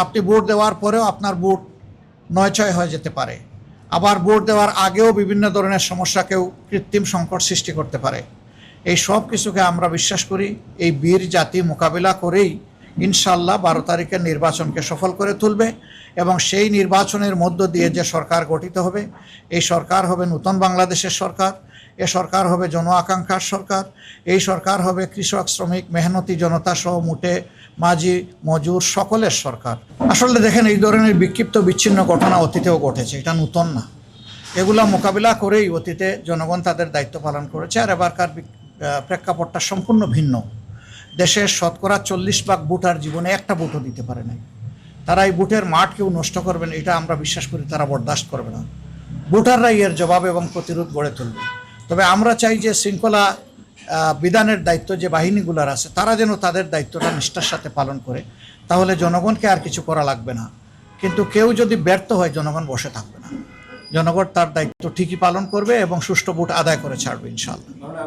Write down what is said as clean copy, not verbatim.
আপনি ভোট দেওয়ার পরেও আপনার ভোট নয়ছয় হয়ে যেতে পারে। আবার ভোট দেওয়ার আগেও বিভিন্ন ধরনের সমস্যা কেউ কৃত্রিম সংকট সৃষ্টি করতে পারে। এই সব কিছুকে আমরা বিশ্বাস করি এই বীর জাতি মোকাবিলা করেই ইনশাল্লাহ 12 তারিখের নির্বাচনকে সফল করে তুলবে এবং সেই নির্বাচনের মধ্য দিয়ে যে সরকার গঠিত হবে এই সরকার হবে নতুন বাংলাদেশের সরকার। এ সরকার হবে জন আকাঙ্ক্ষার সরকার। এই সরকার হবে কৃষক, শ্রমিক, মেহনতি জনতা সহ মুটে মাঝি, মজুর সকলের সরকার। আসলে দেখেন, এই ধরনের বিক্ষিপ্ত বিচ্ছিন্ন ঘটনা অতীতেও ঘটেছে, এটা নতুন না। এগুলা মোকাবিলা করেই অতীতে জনগণ তাদের দায়িত্ব পালন করেছে। আর এবারকার প্রেক্ষাপটটা সম্পূর্ণ ভিন্ন। দেশের শতকরা 40% ভোটার জীবনে একটা ভোটও দিতে পারে নাই। তারা এই ভোটের মাঠ কেউ নষ্ট করবেন এটা আমরা বিশ্বাস করি, তারা বরদাস্ত করবে না। ভোটাররাই এর জবাব এবং প্রতিরোধ গড়ে তুলবে। তবে আমরা চাই যে শৃঙ্খলা বিধানের দায়িত্ব যে বাহিনীগুলোর আছে তারা যেন তাদের দায়িত্বটা নিষ্ঠার সাথে পালন করে, তাহলে জনগণকে আর কিছু করা লাগবে না। কিন্তু কেউ যদি ব্যর্থ হয় জনগণ বসে থাকবে না, জনগণ তার দায়িত্ব ঠিকই পালন করবে এবং সুষ্ঠু ভোট আদায় করে ছাড়বে ইনশাআল্লাহ।